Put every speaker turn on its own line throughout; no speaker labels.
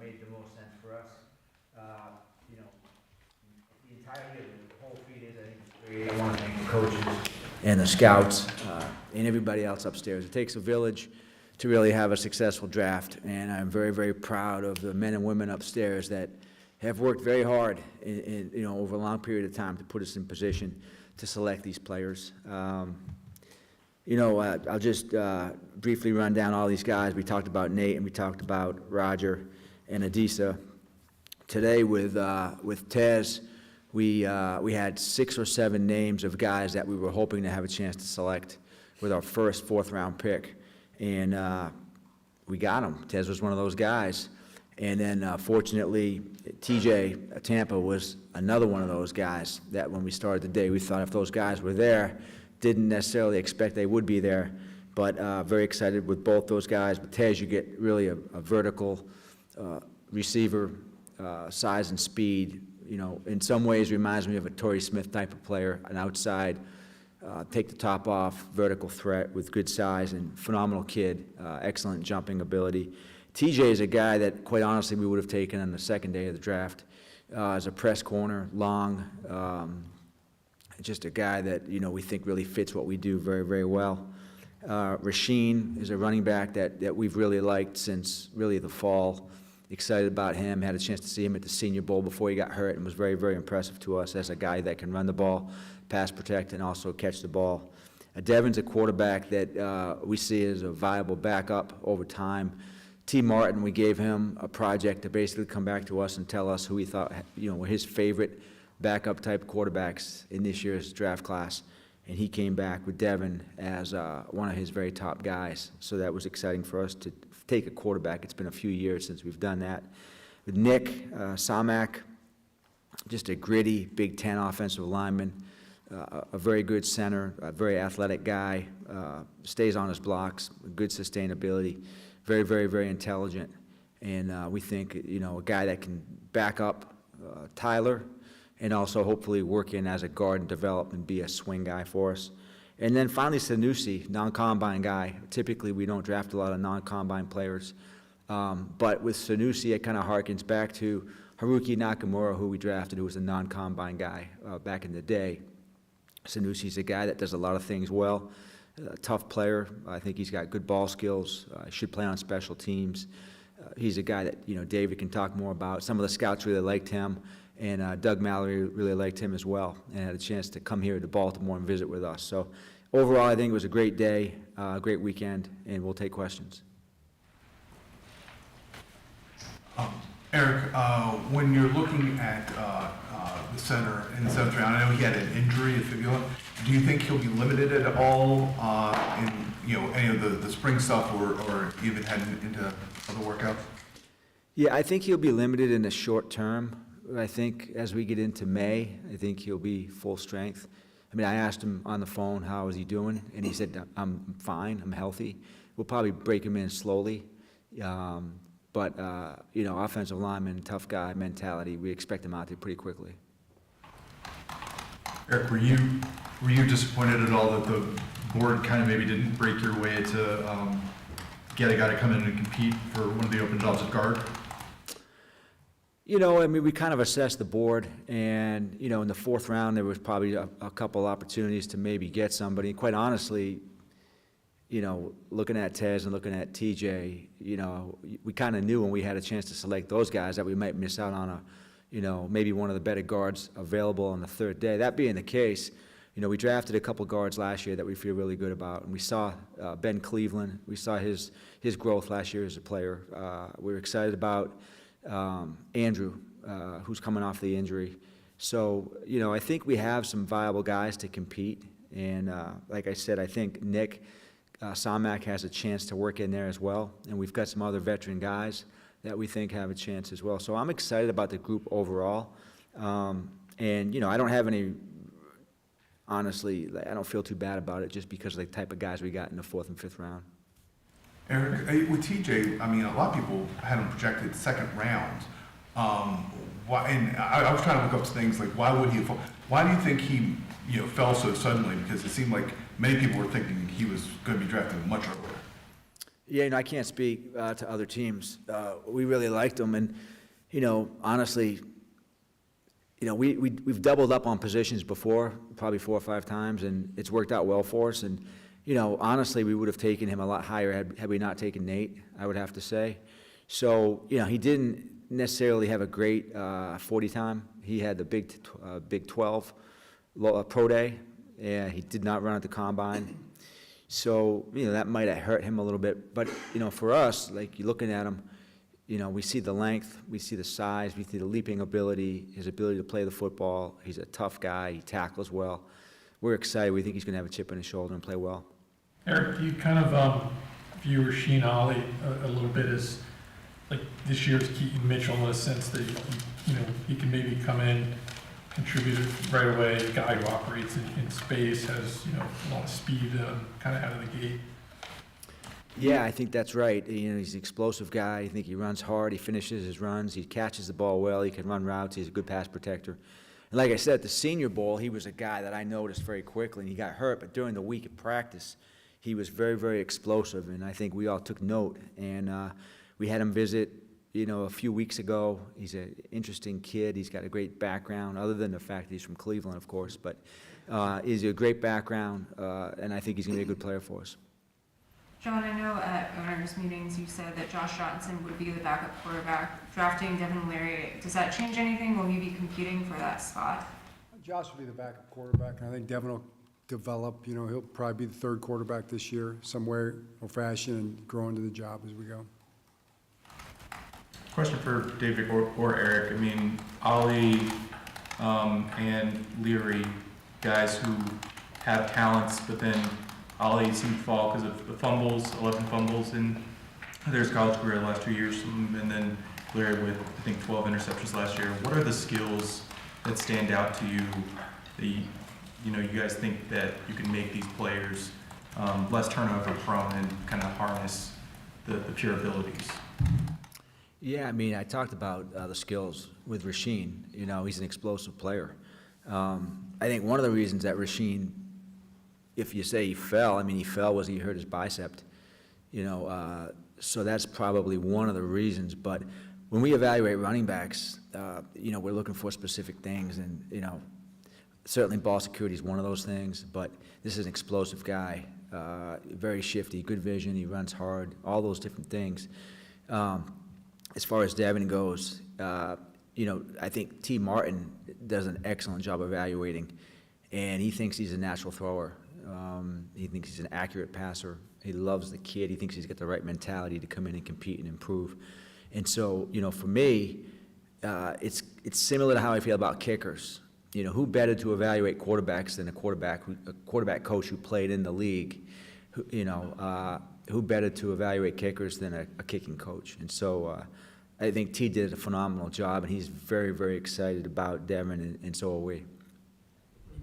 made the most sense for us. You know, the entire year, the whole 3 days, I think it's great. I want to thank the coaches and the scouts and everybody else upstairs. It takes a village to really have a successful draft, and I'm very, very proud of the men and women upstairs that have worked very hard you know, over a long period of time to put us in position to select these players. You know, I'll just briefly run down all these guys. We talked about Nate and we talked about Roger and Adisa. Today with Tez, we had 6 or 7 names of guys that we were hoping to have a chance to select with our first 4th round pick. And we got him. Tez was one of those guys. And then fortunately, TJ Tampa was another one of those guys that when we started the day, we thought if those guys were there, didn't necessarily expect they would be there, but very excited with both those guys. With Tez, you get really a vertical receiver, size and speed. You know, in some ways reminds me of a Torrey Smith type of player, an outside, take the top off, vertical threat with good size and phenomenal kid, excellent jumping ability. TJ is a guy that, quite honestly, we would have taken on the second day of the draft as a press corner, long, just a guy that, you know, we think really fits what we do very, very well. Rasheen is a running back that we've really liked since really the fall. Excited about him, had a chance to see him at the Senior Bowl before he got hurt and was very, very impressive to us as a guy that can run the ball, pass protect, and also catch the ball. Devin's a quarterback that we see as a viable backup over time. T. Martin, we gave him a project to basically come back to us and tell us who he thought, you know, were his favorite backup type quarterbacks in this year's draft class. And he came back with Devin as one of his very top guys. So that was exciting for us to take a quarterback. It's been a few years since we've done that. With Nick Samak, just a gritty Big Ten offensive lineman, a very good center, a very athletic guy, stays on his blocks, good sustainability, very, very, very intelligent. And we think, you know, a guy that can back up Tyler and also hopefully work in as a guard and develop and be a swing guy for us. And then finally, Sanusi, non-combine guy. Typically, we don't draft a lot of non-combine players. But with Sanusi, it kind of harkens back to Haruki Nakamura, who we drafted, who was a non-combine guy back in the day. Sanusi's a guy that does a lot of things well. Tough player. I think he's got good ball skills. Should play on special teams. He's a guy that, you know, David can talk more about. Some of the scouts really liked him, and Doug Mallory really liked him as well, and had a chance to come here to Baltimore and visit with us. So overall, I think it was a great day, great weekend, and we'll take questions.
Eric, when you're looking at the center in the 7th round, I know he had an injury, a fibula. Do you think he'll be limited at all in, you know, any of the spring stuff or even heading into other workouts?
Yeah, I think he'll be limited in the short term. I think as we get into May, I think he'll be full strength. I mean, I asked him on the phone, how is he doing? And he said, I'm fine, I'm healthy. We'll probably break him in slowly. But you know, offensive lineman, tough guy mentality, we expect him out there pretty quickly.
Eric, were you disappointed at all that the board kind of maybe didn't break your way to get a guy to come in and compete for one of the open jobs at guard?
You know, I mean, we kind of assessed the board, and, you know, in the 4th round, there was probably a couple opportunities to maybe get somebody. Quite honestly, you know, looking at Tez and looking at TJ, you know, we kind of knew when we had a chance to select those guys that we might miss out on a, you know, maybe one of the better guards available on the 3rd day. That being the case, you know, we drafted a couple guards last year that we feel really good about, and we saw Ben Cleveland. We saw his growth last year as a player. We were excited about Andrew, who's coming off the injury. So, you know, I think we have some viable guys to compete. And like I said, I think Nick Samak has a chance to work in there as well. And we've got some other veteran guys that we think have a chance as well. So I'm excited about the group overall. And, you know, I don't have any, honestly, I don't feel too bad about it just because of the type of guys we got in the 4th and 5th round.
Eric, with TJ, I mean, a lot of people had him projected 2nd round. And I was trying to look up things like why would he fall? Why do you think he, you know, fell so suddenly? Because it seemed like many people were thinking he was going to be drafted much earlier.
Yeah, I can't speak to other teams. We really liked him, and, honestly, we've doubled up on positions before, probably 4 or 5 times, and it's worked out well for us. And, honestly, we would have taken him a lot higher had we not taken Nate, I would have to say. So, he didn't necessarily have a great 40 time. He had the Big 12 pro day, and he did not run at the combine. So, that might have hurt him a little bit. But, for us, like, you're looking at him, we see the length, we see the size, we see the leaping ability, his ability to play the football. He's a tough guy. He tackles well. We're excited. We think he's going to have a chip on his shoulder and play well.
Eric, do you kind of view Rasheen Ali a little bit as like this year's Keaton Mitchell in the sense that, he can maybe come in, contribute right away, a guy who operates in space, has, a lot of speed kind of out of the gate?
Yeah, I think that's right. He's an explosive guy. I think he runs hard. He finishes his runs. He catches the ball well. He can run routes. He's a good pass protector. And like I said, at the Senior Bowl, he was a guy that I noticed very quickly. And he got hurt, but during the week of practice, he was very, very explosive. And I think we all took note. And we had him visit, a few weeks ago. He's an interesting kid. He's got a great background, other than the fact that he's from Cleveland, of course. But he's a great background, and I think he's going to be a good player for us.
John, I know at owners' meetings you said that Josh Johnson would be the backup quarterback. Drafting Devin Leary, does that change anything? Will he be competing for that spot?
Josh will be the backup quarterback, and I think Devin will develop. He'll probably be the third quarterback this year, some way or fashion, and grow into the job as we go.
Question for David or Eric. I mean, Ali and Leary, guys who have talents, but then Ali seemed to fall because of the fumbles, 11 fumbles in his college career the last 2 years, and then Leary with, I think, 12 interceptions last year. What are the skills that stand out to you that you guys think that you can make these players less turnover prone and kind of harness the pure abilities?
Yeah, I talked about the skills with Rasheen. He's an explosive player. I think one of the reasons that Rasheen, if you say he fell, he fell was he hurt his bicep. So that's probably one of the reasons. But when we evaluate running backs, we're looking for specific things. And, certainly ball security is one of those things. But this is an explosive guy, very shifty, good vision. He runs hard, all those different things. As far as Devin goes, I think T. Martin does an excellent job evaluating, and he thinks he's a natural thrower. He thinks he's an accurate passer. He loves the kid. He thinks he's got the right mentality to come in and compete and improve. And so, for me, it's similar to how I feel about kickers. Who better to evaluate quarterbacks than a quarterback coach who played in the league? Who better to evaluate kickers than a kicking coach? And so I think T did a phenomenal job, and he's very, very excited about Devin, and so are we.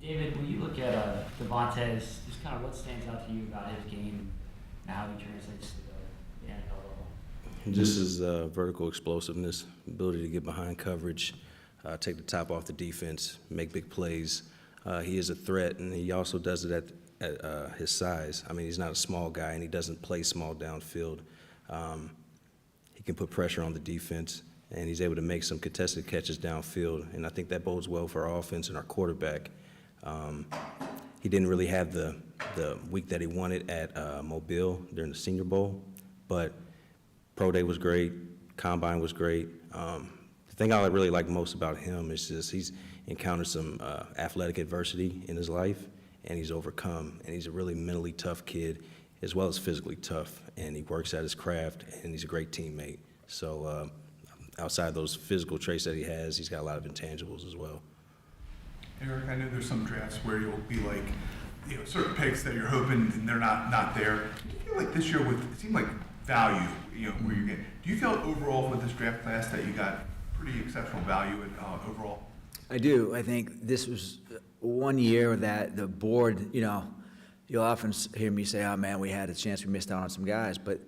David, when you look at Devontae, just kind of what stands out to you about his game and how he translates to the NFL level?
Just his vertical explosiveness, ability to get behind coverage, take the top off the defense, make big plays. He is a threat, and he also does it at his size. He's not a small guy, and he doesn't play small downfield. He can put pressure on the defense, and he's able to make some contested catches downfield, and I think that bodes well for our offense and our quarterback. He didn't really have the week that he wanted at Mobile during the Senior Bowl, but Pro Day was great, Combine was great. The thing I really like most about him is just he's encountered some athletic adversity in his life, and he's overcome, and he's a really mentally tough kid as well as physically tough, and he works at his craft, and he's a great teammate. So outside those physical traits that he has, he's got a lot of intangibles as well.
Eric, I know there's some drafts where you'll be like, certain picks that you're hoping and they're not there. Do you feel like this year it seemed like value, where you're getting, do you feel overall with this draft class that you got pretty exceptional value overall? I
do. I think this was one year that the board, you'll often hear me say, oh man, we had a chance, we missed out on some guys. But,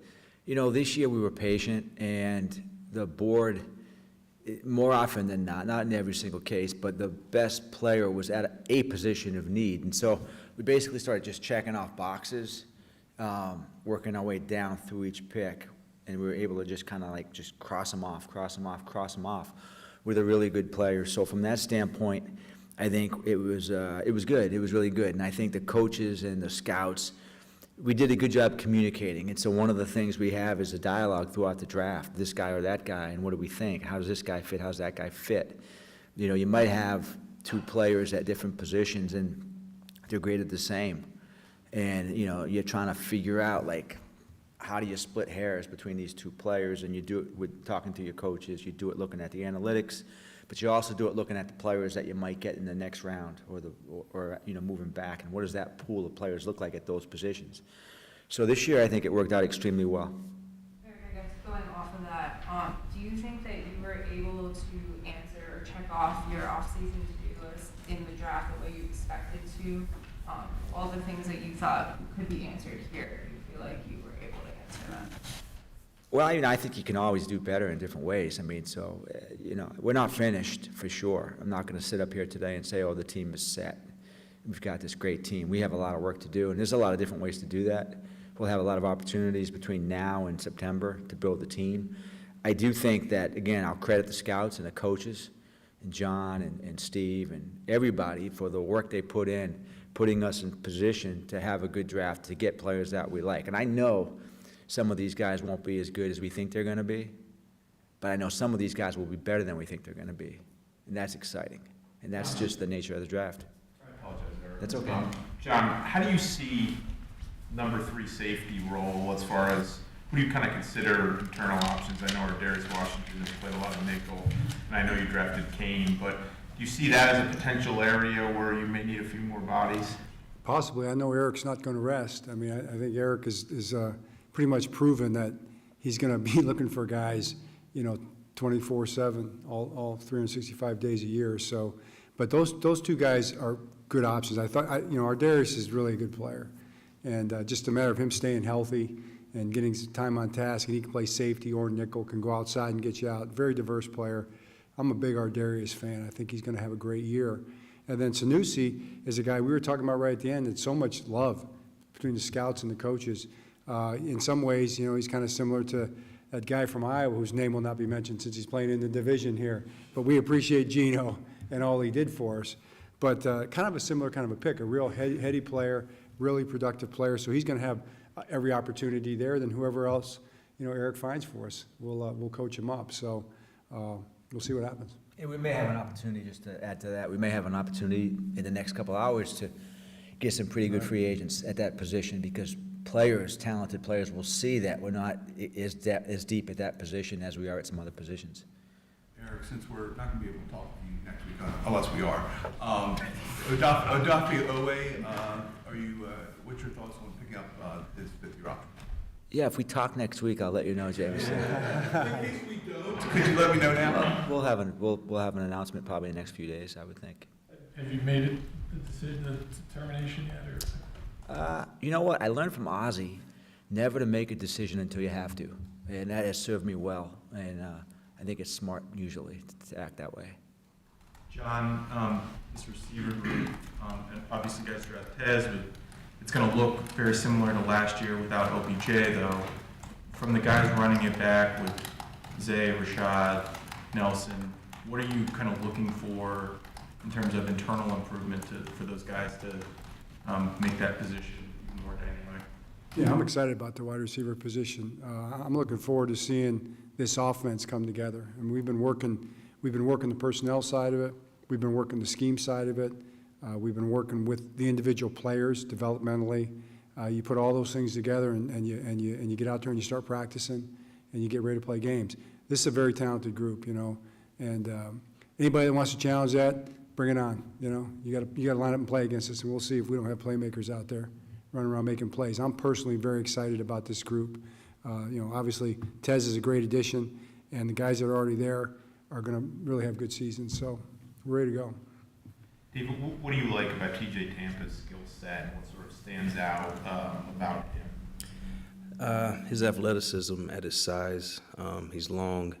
this year we were patient, and the board, more often than not in every single case, but the best player was at a position of need. And so we basically started just checking off boxes working our way down through each pick, and we were able to just kind of like just cross them off with a really good player. So from that standpoint, I think it was good. It was really good. And I think the coaches and the scouts, we did a good job communicating. And so one of the things we have is a dialogue throughout the draft, this guy or that guy, and what do we think? How does this guy fit? How does that guy fit? You know, you might have two players at different positions and they're graded the same. And, you know, you're trying to figure out, like, how do you split hairs between these two players? And you do it with talking to your coaches, you do it looking at the analytics, but you also do it looking at the players that you might get in the next round or you know, moving back. And what does that pool of players look like at those positions? So this year, I think it worked out extremely well.
Eric, I guess going off of that, do you think that you were able to answer or check off your off-season to-do list in the draft the way you expected to? All the things that you thought could be answered here, do you feel like you were able to answer them?
Well, you know, I think you can always do better in different ways. I mean, so, you know, we're not finished, for sure. I'm not going to sit up here today and say, oh, the team is set. We've got this great team. We have a lot of work to do, and there's a lot of different ways to do that. We'll have a lot of opportunities between now and September to build the team. I do think that, again, I'll credit the scouts and the coaches, and John and Steve and everybody for the work they put in, putting us in position to have a good draft, to get players that we like. And I know some of these guys won't be as good as we think they're going to be, but I know some of these guys will be better than we think they're going to be. And that's exciting. And that's just the nature of the draft.
I apologize, Eric.
That's okay.
John, how do you see number 3 safety role as far as who do you kind of consider internal options? I know Darius Washington has played a lot of nickel, and I know you drafted Kane, but do you see that as a potential area where you may need a few more bodies?
Possibly. I know Eric's not going to rest. I mean, I think Eric is pretty much proven that he's going to be looking for guys, you know, 24/7, all 365 days a year. So, but those two guys are good options. I thought, you know, our Darius is really a good player, and just a matter of him staying healthy and getting some time on task, and he can play safety or nickel, can go outside and get you out. Very diverse player. I'm a big Ardarius fan. I think he's going to have a great year. And then Sanusi is a guy we were talking about right at the end. It's so much love between the scouts and the coaches. In some ways, you know, he's kind of similar to that guy from Iowa whose name will not be mentioned since he's playing in the division here. But we appreciate Gino and all he did for us. But kind of a similar kind of a pick, a real heady player, really productive player. So he's going to have every opportunity there. Then whoever else, you know, Eric finds for us, we'll coach him up. So we'll see what happens.
And we may have an opportunity, just to add to that, we may have an opportunity in the next couple of hours to get some pretty good free agents at that position, because players, talented players, will see that we're not as deep at that position as we are at some other positions.
Eric, since we're not going to be able to talk to you next week, unless we are, Odafe Owe, are you? What's your thoughts on picking up this 5th-year option?
Yeah, if we talk next week, I'll let you know, James.
In case we don't, could you let me know now?
We'll have an announcement probably in the next few days, I would think.
Have you made it, the decision, the determination yet, or?
You know what? I learned from Ozzy never to make a decision until you have to, and that has served me well. And I think it's smart usually to act that way.
John, this receiver group, and obviously guys draft Tez, but it's going to look very similar to last year without OBJ, though. From the guys running it back with Zay, Rashad, Nelson, what are you kind of looking for in terms of internal improvement for those guys to make that position even more dynamic?
Yeah, I'm excited about the wide receiver position. I'm looking forward to seeing this offense come together. And we've been working the personnel side of it. We've been working the scheme side of it. We've been working with the individual players developmentally. You put all those things together, and you get out there and you start practicing, and you get ready to play games. This is a very talented group, you know. And anybody that wants to challenge that, bring it on. You know, you got to line up and play against us, and we'll see if we don't have playmakers out there running around making plays. I'm personally very excited about this group. You know, obviously Tez is a great addition, and the guys that are already there are going to really have good seasons. So we're ready to go.
David, what do you like about TJ Tampa's skill set, and what sort of stands out about him?
His athleticism at his size. He's long.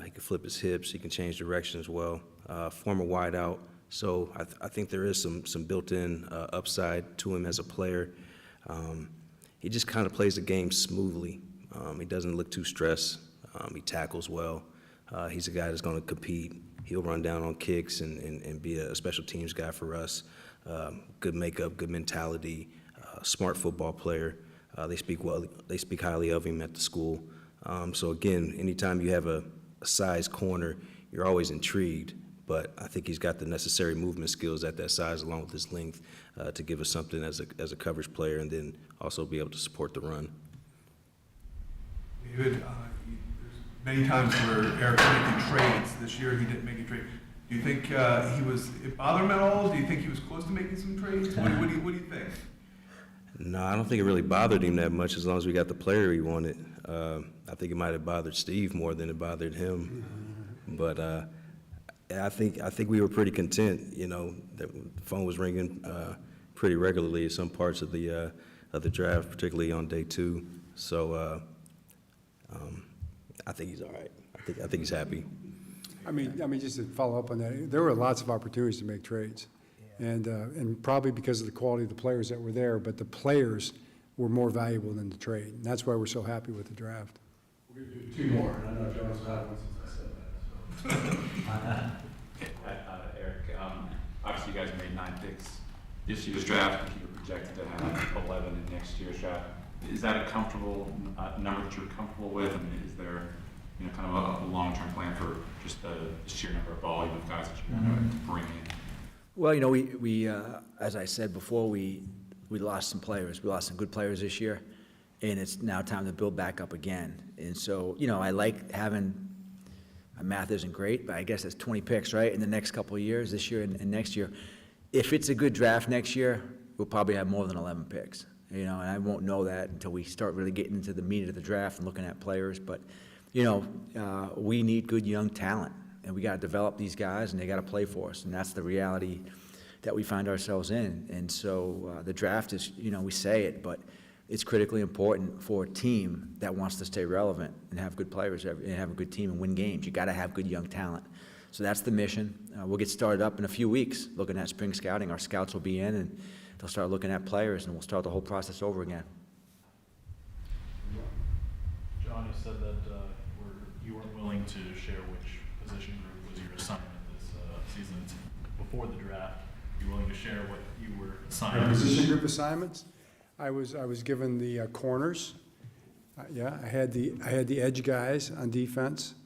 He can flip his hips. He can change direction as well. Former wideout. So I think there is some built-in upside to him as a player. he just kind of plays the game smoothly. He doesn't look too stressed. He tackles well. He's a guy that's going to compete. He'll run down on kicks and be a special teams guy for us. Good makeup, good mentality, smart football player. They speak highly of him at the school. So again, anytime you have a size corner, you're always intrigued. But I think he's got the necessary movement skills at that size, along with his length, to give us something as a coverage player, and then also be able to support the run.
David, there's many times where Eric's making trades. This year, he didn't make a trade. Do you think it bothered him at all? Do you think he was close to making some trades? What do you think?
No, I don't think it really bothered him that much, as long as we got the player he wanted. I think it might have bothered Steve more than it bothered him. But I think we were pretty content. You know, the phone was ringing pretty regularly at some parts of the draft, particularly on day 2. So I think he's all right. I think he's happy.
I mean, just to follow up on that, there were lots of opportunities to make trades. And probably because of the quality of the players that were there, but the players were more valuable than the trade. And that's why we're so happy with the draft.
We're going to do 2 more, and I know Jonas had one since I said that.
Eric, obviously you guys made 9 picks this year's draft. I think you're projected to have 11 in next year's draft. Is that a comfortable number that you're comfortable with? I mean, is there, you know, kind of a long-term plan for just the sheer number of volume of guys that you want to bring in?
Well, you know, we as I said before, we lost some players. We lost some good players this year, and it's now time to build back up again. And so, you know, I like having, my math isn't great, but I guess that's 20 picks, right, in the next couple of years, this year and next year. If it's a good draft next year, we'll probably have more than 11 picks, you know, and I won't know that until we start really getting into the meat of the draft and looking at players. But, you know, we need good young talent. And we got to develop these guys, and they got to play for us, and that's the reality that we find ourselves in. And so the draft is, you know, we say it, but it's critically important for a team that wants to stay relevant and have good players and have a good team and win games. You got to have good young talent. So that's the mission. We'll get started up in a few weeks looking at spring scouting. Our scouts will be in, and they'll start looking at players, and we'll start the whole process over again.
John, you said that you weren't willing to share which position group was your assignment this season. Before the draft, you willing to share what you were assigned?
Position group assignments, I was given the corners. Yeah, I had the edge guys on defense.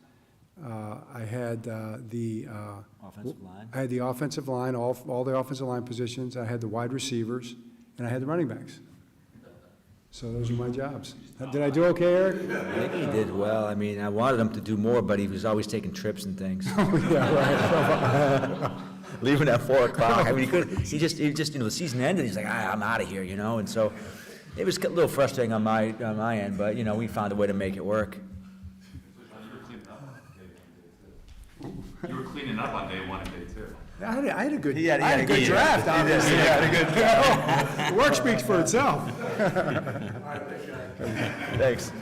I had the
Offensive line.
I had the offensive line, all the offensive line positions. I had the wide receivers, and I had the running backs. So those are my jobs. Did I do okay, Eric?
I think he did well. I mean, I wanted him to do more, but he was always taking trips and things.
Yeah, right.
Leaving at 4 o'clock. I mean, he just, you know, the season ended, he's like, I'm out of here, you know? And so it was a little frustrating on my end, but, you know, we found a way to make it work.
You were cleaning up on day 1 and day 2.
I had a good,
He had a good
draft, obviously. The work speaks for itself.
Thanks.